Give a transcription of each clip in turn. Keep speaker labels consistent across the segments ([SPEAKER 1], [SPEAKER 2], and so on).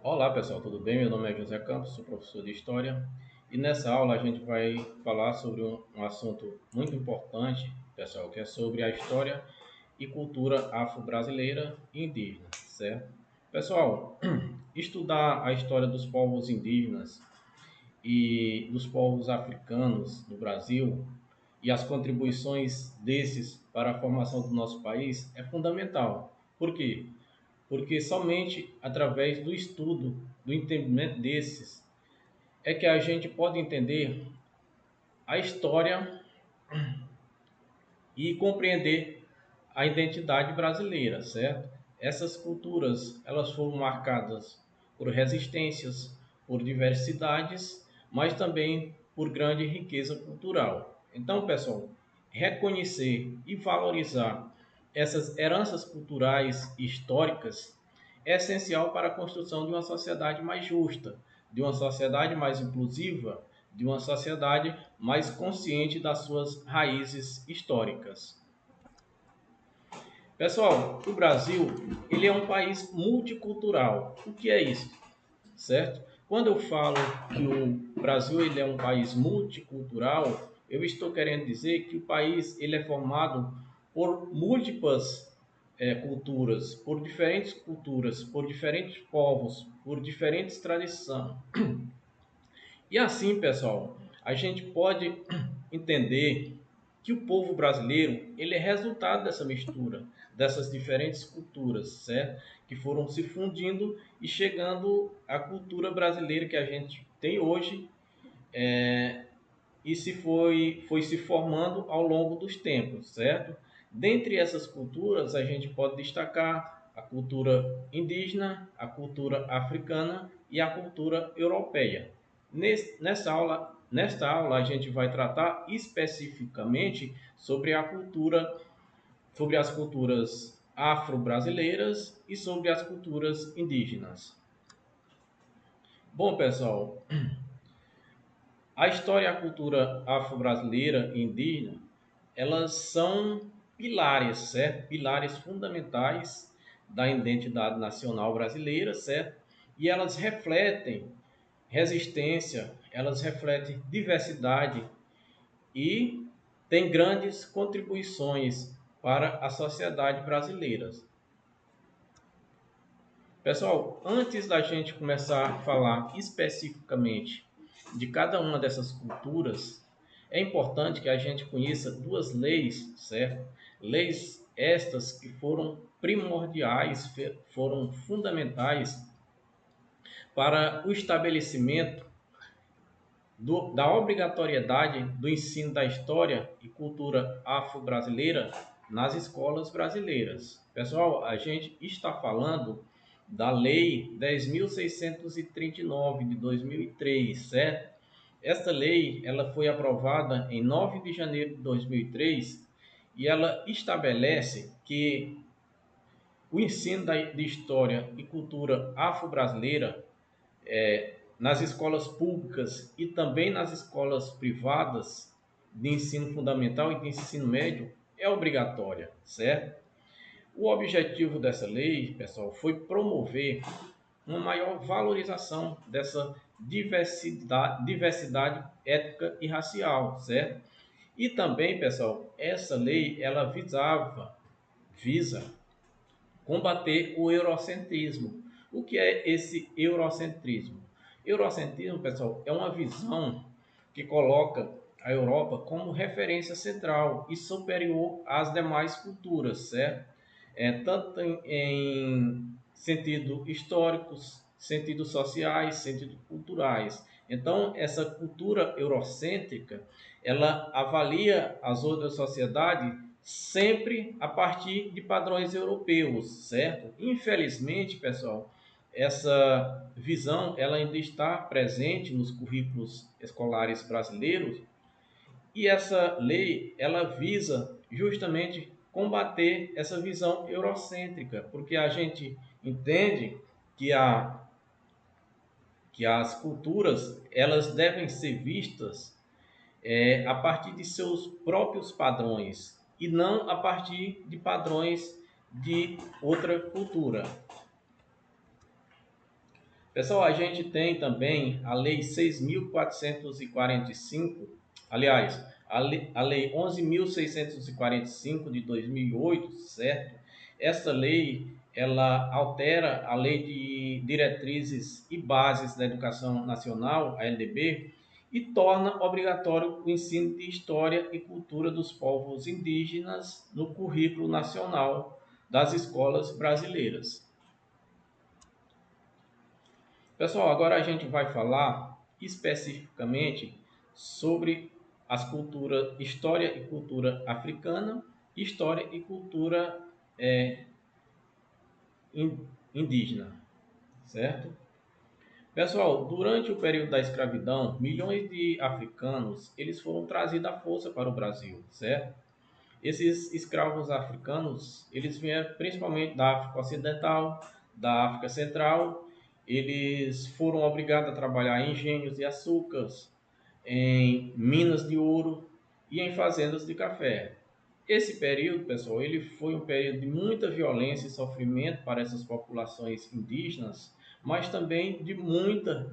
[SPEAKER 1] Olá pessoal, tudo bem? Meu nome é José Campos, sou professor de História e nessa aula a gente vai falar sobre um assunto muito importante, pessoal, que é sobre a história e cultura afro-brasileira e indígena, certo? Pessoal, estudar a história dos povos indígenas e dos povos africanos no Brasil e as contribuições desses para a formação do nosso país é fundamental. Por quê? Porque somente através do estudo, do entendimento desses, é que a gente pode entender a história e compreender a identidade brasileira, certo? Essas culturas, elas foram marcadas por resistências, por diversidades, mas também por grande riqueza cultural. Então, pessoal, reconhecer e valorizar essas heranças culturais e históricas é essencial para a construção de uma sociedade mais justa, de uma sociedade mais inclusiva, de uma sociedade mais consciente das suas raízes históricas. Pessoal, o Brasil, ele é um país multicultural. O que é isso? Certo? Quando eu falo que o Brasil ele é um país multicultural, eu estou querendo dizer que o país ele é formado por múltiplas culturas, por diferentes povos, por diferentes tradições. E assim, pessoal, a gente pode entender que o povo brasileiro ele é resultado dessa mistura, dessas diferentes culturas, certo? Que foram se fundindo e chegando à cultura brasileira que a gente tem hoje e foi se formando ao longo dos tempos, certo? Dentre essas culturas, a gente pode destacar a cultura indígena, a cultura africana e a cultura europeia. Nesta aula, a gente vai tratar especificamente sobre as culturas afro-brasileiras e sobre as culturas indígenas. Bom, pessoal, a história e a cultura afro-brasileira e indígena, elas são pilares, certo? Pilares fundamentais da identidade nacional brasileira, certo? E elas refletem resistência, elas refletem diversidade e têm grandes contribuições para a sociedade brasileira. Pessoal, antes da gente começar a falar especificamente de cada uma dessas culturas, é importante que a gente conheça duas leis, certo? Leis estas que foram primordiais, foram fundamentais para o estabelecimento da obrigatoriedade do ensino da história e cultura afro-brasileira nas escolas brasileiras. Pessoal, a gente está falando da Lei 10.639 de 2003, certo? Esta lei ela foi aprovada em 9 de janeiro de 2003 e ela estabelece que o ensino de história e cultura afro-brasileira nas escolas públicas e também nas escolas privadas de ensino fundamental e de ensino médio é obrigatória, certo? O objetivo dessa lei, pessoal, foi promover uma maior valorização dessa diversidade étnica e racial, certo? E também, pessoal, essa lei ela visa combater o eurocentrismo. O que é esse eurocentrismo? Eurocentrismo, pessoal, é uma visão que coloca a Europa como referência central e superior às demais culturas, certo? Tanto em sentido históricos, sentidos sociais, sentidos culturais. Então, essa cultura eurocêntrica, ela avalia as outras sociedades sempre a partir de padrões europeus, certo? Infelizmente, pessoal, essa visão ela ainda está presente nos currículos escolares brasileiros e essa lei ela visa justamente combater essa visão eurocêntrica, porque a gente entende que que as culturas elas devem ser vistas a partir de seus próprios padrões e não a partir de padrões de outra cultura. Pessoal, a gente tem também a Lei 6.445, aliás, a lei 11.645 de 2008, certo? Essa lei, ela altera a Lei de Diretrizes e Bases da Educação Nacional, a LDB, e torna obrigatório o ensino de história e cultura dos povos indígenas no currículo nacional das escolas brasileiras. Pessoal, agora a gente vai falar especificamente sobre as culturas, história e cultura africana, história e cultura é, indígena, certo? Pessoal, durante o período da escravidão, milhões de africanos eles foram trazidos à força para o Brasil, certo? Esses escravos africanos, eles vieram principalmente da África Ocidental, da África Central. Eles foram obrigados a trabalhar em engenhos de açúcares, em minas de ouro e em fazendas de café. Esse período, pessoal, ele foi um período de muita violência e sofrimento para essas populações indígenas, mas também de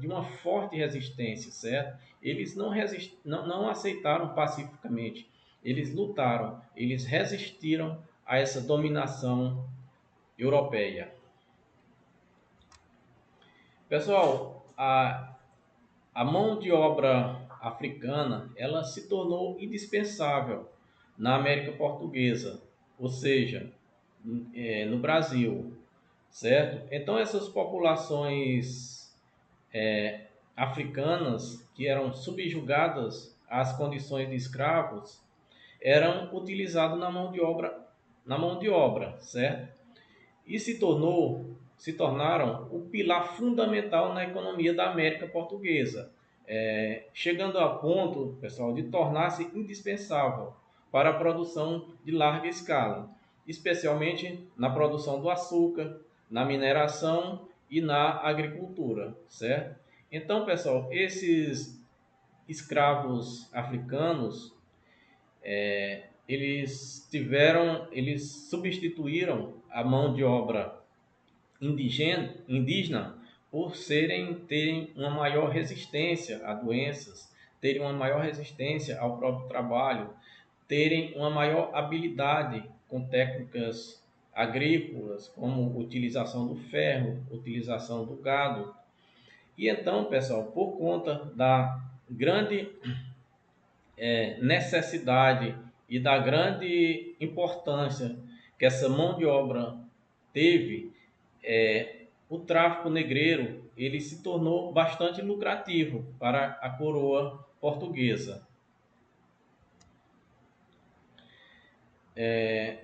[SPEAKER 1] uma forte resistência, certo? Eles não aceitaram pacificamente, eles lutaram, eles resistiram a essa dominação europeia. Pessoal, a mão de obra africana, ela se tornou indispensável na América Portuguesa, ou seja, no Brasil, certo? Então essas populações africanas que eram subjugadas às condições de escravos eram utilizadas na mão de obra, certo? E se tornaram o pilar fundamental na economia da América Portuguesa, chegando a ponto, pessoal, de tornar-se indispensável para a produção de larga escala, especialmente na produção do açúcar, na mineração e na agricultura, certo? Então, pessoal, esses escravos africanos, eles substituíram a mão de obra indígena por terem uma maior resistência a doenças, terem uma maior resistência ao próprio trabalho, terem uma maior habilidade com técnicas agrícolas, como utilização do ferro, utilização do gado. E então, pessoal, por conta da grande necessidade e da grande importância que essa mão de obra teve, o tráfico negreiro ele se tornou bastante lucrativo para a coroa portuguesa.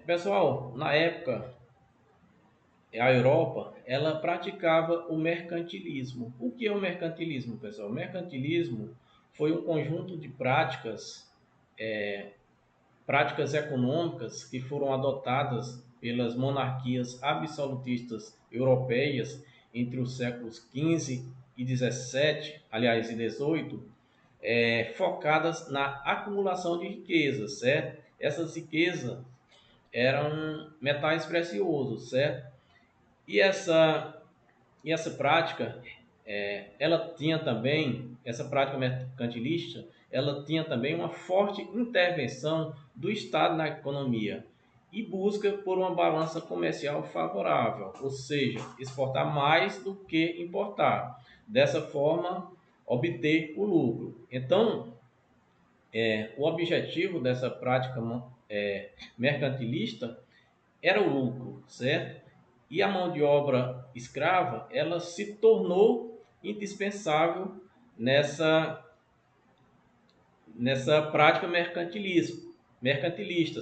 [SPEAKER 1] Pessoal, na época, a Europa ela praticava o mercantilismo. O que é o mercantilismo, pessoal? O mercantilismo foi um conjunto de práticas econômicas que foram adotadas pelas monarquias absolutistas europeias entre os séculos XV e XVII, aliás, e XVIII, focadas na acumulação de riquezas, certo? Essas riquezas eram metais preciosos, certo? E essa prática, ela tinha também, essa prática mercantilista, ela tinha também uma forte intervenção do Estado na economia e busca por uma balança comercial favorável, ou seja, exportar mais do que importar. Dessa forma, obter o lucro. Então, o objetivo dessa prática mercantilista era o lucro, certo? E a mão de obra escrava, ela se tornou indispensável nessa, nessa prática mercantilista,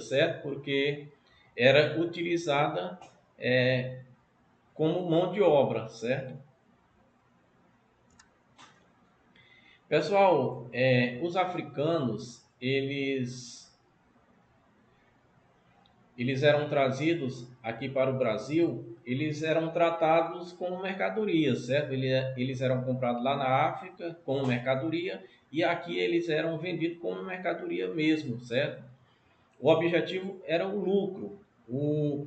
[SPEAKER 1] certo? Porque era utilizada como mão de obra, certo? Pessoal, os africanos, eles eram trazidos aqui para o Brasil, eles eram tratados como mercadorias, certo? Eles eram comprados lá na África como mercadoria e aqui eles eram vendidos como mercadoria mesmo, certo? O objetivo era o lucro. O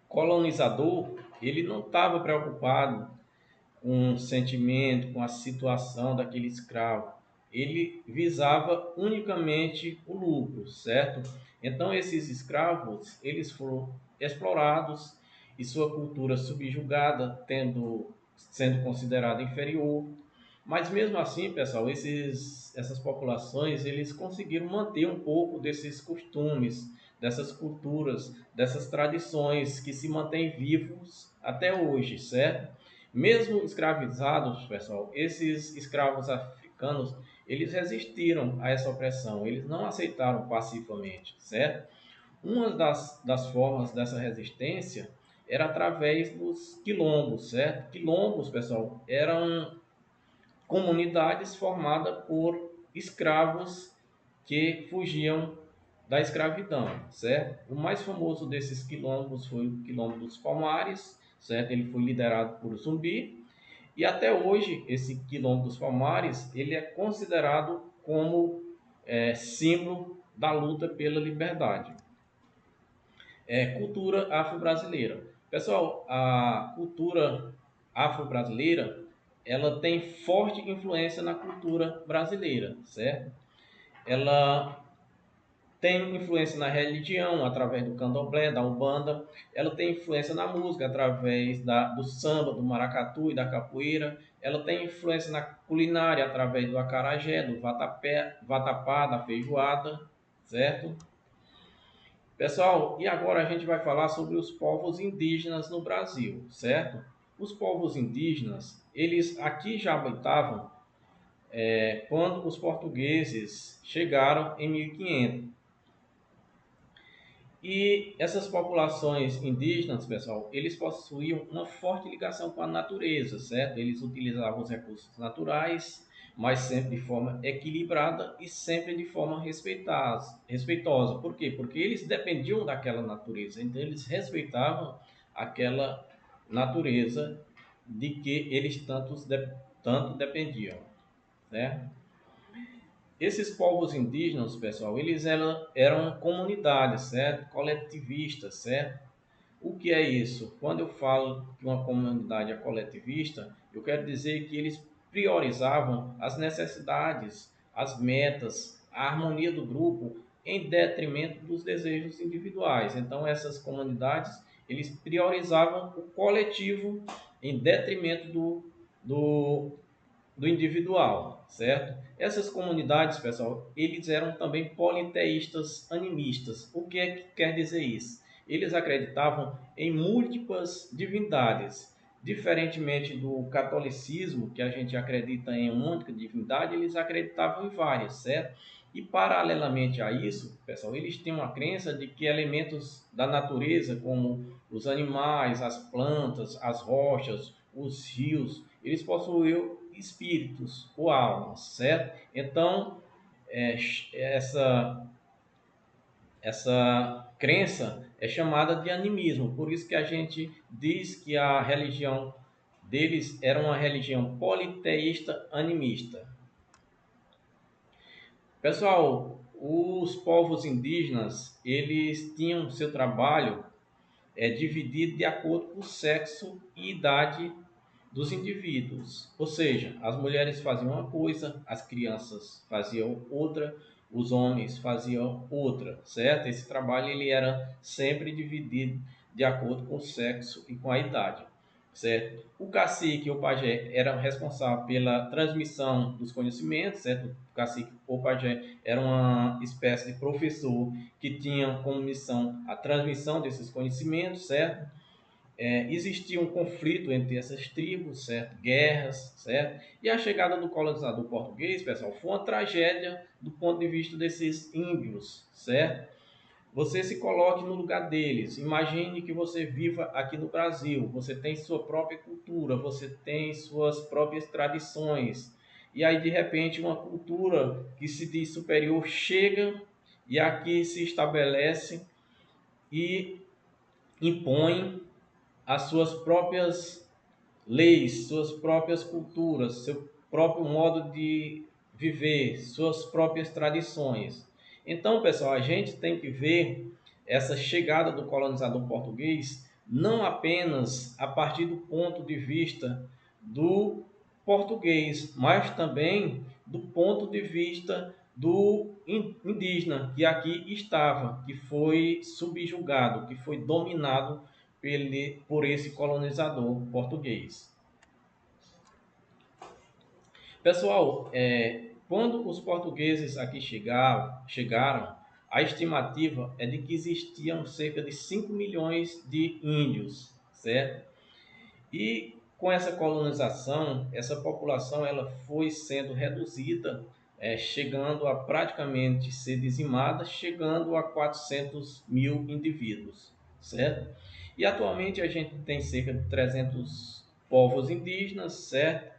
[SPEAKER 1] colonizador, ele não estava preocupado um sentimento com a situação daquele escravo. Ele visava unicamente o lucro, certo? Então esses escravos, eles foram explorados e sua cultura subjugada, sendo considerada inferior. Mas mesmo assim, pessoal, essas populações, eles conseguiram manter um pouco desses costumes, dessas culturas, dessas tradições que se mantêm vivos até hoje, certo? Mesmo escravizados, pessoal, esses escravos africanos, eles resistiram a essa opressão, eles não aceitaram passivamente, certo? Uma das formas dessa resistência era através dos quilombos, certo? Quilombos, pessoal, eram comunidades formadas por escravos que fugiam da escravidão, certo? O mais famoso desses quilombos foi o Quilombo dos Palmares, certo? Ele foi liderado por Zumbi e até hoje esse Quilombo dos Palmares ele é considerado como símbolo da luta pela liberdade. Cultura afro-brasileira. Pessoal, a cultura afro-brasileira ela tem forte influência na cultura brasileira, certo? Ela tem influência na religião através do candomblé, da umbanda. Ela tem influência na música através do samba, do maracatu e da capoeira. Ela tem influência na culinária através do acarajé, do vatapá, da feijoada, certo? Pessoal, e agora a gente vai falar sobre os povos indígenas no Brasil, certo? Os povos indígenas, eles aqui já habitavam quando os portugueses chegaram em 1500. E essas populações indígenas, pessoal, eles possuíam uma forte ligação com a natureza, certo? Eles utilizavam os recursos naturais, mas sempre de forma equilibrada e sempre de forma respeitosa. Por quê? Porque eles dependiam daquela natureza, então eles respeitavam aquela natureza de que eles tanto dependiam, né? Esses povos indígenas, pessoal, eles eram comunidades, certo? Coletivistas, certo? O que é isso? Quando eu falo que uma comunidade é coletivista, eu quero dizer que eles priorizavam as necessidades, as metas, a harmonia do grupo em detrimento dos desejos individuais. Então, essas comunidades, eles priorizavam o coletivo em detrimento do individual, certo? Essas comunidades, pessoal, eles eram também politeístas animistas. O que é que quer dizer isso? Eles acreditavam em múltiplas divindades. Diferentemente do catolicismo, que a gente acredita em uma única divindade, eles acreditavam em várias, certo? E paralelamente a isso, pessoal, eles têm uma crença de que elementos da natureza, como os animais, as plantas, as rochas, os rios, eles possuíam espíritos ou almas, certo? Então, é, essa, essa crença é chamada de animismo, por isso que a gente diz que a religião deles era uma religião politeísta animista. Pessoal, os povos indígenas, eles tinham seu trabalho dividido de acordo com o sexo e idade dos indivíduos. Ou seja, as mulheres faziam uma coisa, as crianças faziam outra, os homens faziam outra, certo? Esse trabalho ele era sempre dividido de acordo com o sexo e com a idade, certo? O cacique ou pajé era responsável pela transmissão dos conhecimentos, certo? O cacique ou pajé era uma espécie de professor que tinha como missão a transmissão desses conhecimentos, certo? Existia um conflito entre essas tribos, certo? Guerras, certo? E a chegada do colonizador português, pessoal, foi uma tragédia do ponto de vista desses índios, certo? Você se coloque no lugar deles. Imagine que você viva aqui no Brasil. Você tem sua própria cultura, você tem suas próprias tradições. E aí, de repente, uma cultura que se diz superior chega e aqui se estabelece e impõe as suas próprias leis, suas próprias culturas, seu próprio modo de viver, suas próprias tradições. Então, pessoal, a gente tem que ver essa chegada do colonizador português não apenas a partir do ponto de vista do português, mas também do ponto de vista do indígena que aqui estava, que foi subjugado, que foi dominado por esse colonizador português. Pessoal, quando os portugueses aqui chegaram, a estimativa é de que existiam cerca de 5 milhões de índios, certo? E com essa colonização, essa população ela foi sendo reduzida, chegando a praticamente ser dizimada, chegando a 400 mil indivíduos, certo? E atualmente a gente tem cerca de 300 povos indígenas, certo?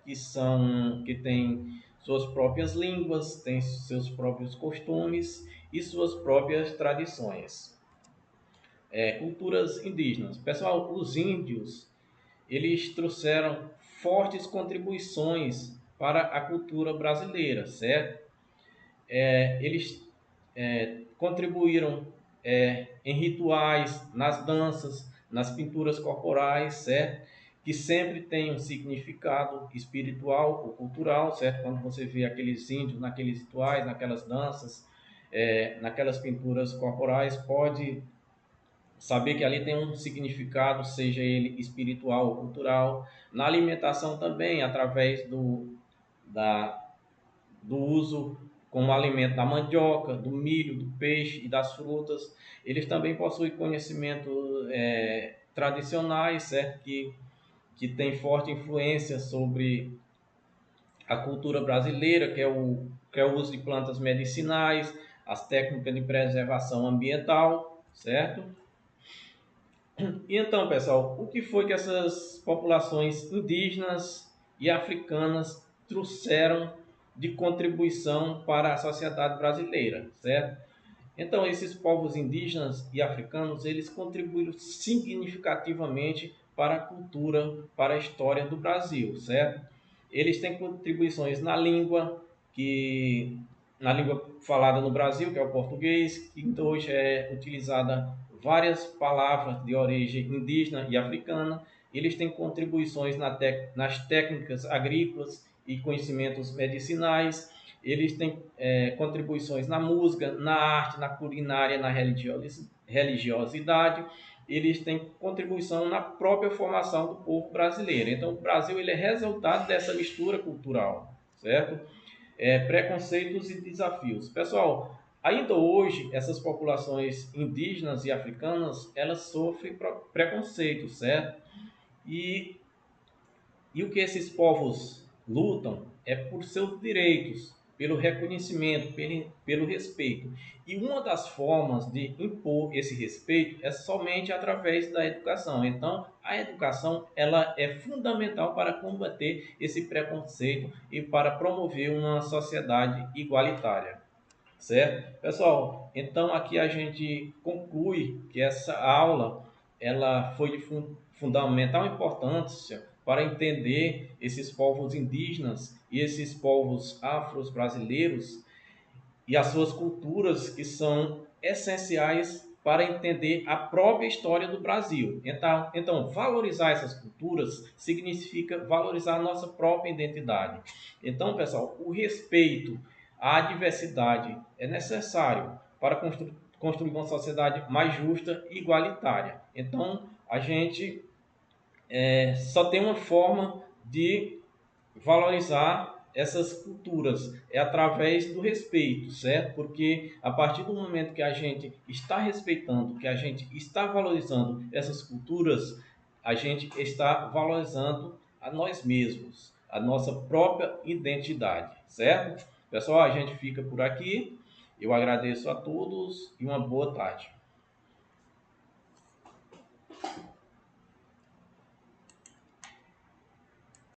[SPEAKER 1] Que têm suas próprias línguas, têm seus próprios costumes e suas próprias tradições. Culturas indígenas. Pessoal, os índios eles trouxeram fortes contribuições para a cultura brasileira, certo? Eles contribuíram em rituais, nas danças, nas pinturas corporais, certo? Que sempre tem um significado espiritual ou cultural, certo? Quando você vê aqueles índios naqueles rituais, naquelas danças, naquelas pinturas corporais, pode saber que ali tem um significado, seja ele espiritual ou cultural. Na alimentação também, através da, do uso como alimento da mandioca, do milho, do peixe e das frutas. Eles também possuem conhecimentos tradicionais, certo? Que tem forte influência sobre a cultura brasileira, que é o uso de plantas medicinais, as técnicas de preservação ambiental, certo? E então, pessoal, o que foi que essas populações indígenas e africanas trouxeram de contribuição para a sociedade brasileira, certo? Então, esses povos indígenas e africanos, eles contribuíram significativamente para a cultura, para a história do Brasil, certo? Eles têm contribuições que na língua falada no Brasil, que é o português, que hoje é utilizada várias palavras de origem indígena e africana. Eles têm contribuições nas técnicas agrícolas e conhecimentos medicinais. Eles têm contribuições na música, na arte, na culinária, na religiosidade. Eles têm contribuição na própria formação do povo brasileiro. Então, o Brasil ele é resultado dessa mistura cultural, certo? Preconceitos e desafios. Pessoal, ainda hoje, essas populações indígenas e africanas, elas sofrem preconceito, certo? E, e o que esses povos lutam é por seus direitos, pelo reconhecimento, pelo respeito. E uma das formas de impor esse respeito é somente através da educação. Então, a educação ela é fundamental para combater esse preconceito e para promover uma sociedade igualitária. Certo? Pessoal, então aqui a gente conclui que essa aula ela foi de fundamental importância para entender esses povos indígenas e esses povos afros brasileiros e as suas culturas que são essenciais para entender a própria história do Brasil. Então, valorizar essas culturas significa valorizar a nossa própria identidade. Então, pessoal, o respeito à diversidade é necessário para construir uma sociedade mais justa e igualitária. Então, a gente só tem uma forma de valorizar essas culturas é através do respeito, certo? Porque a partir do momento que a gente está respeitando, que a gente está valorizando essas culturas, a gente está valorizando a nós mesmos, a nossa própria identidade, certo? Pessoal, a gente fica por aqui. Eu agradeço a todos e uma boa tarde.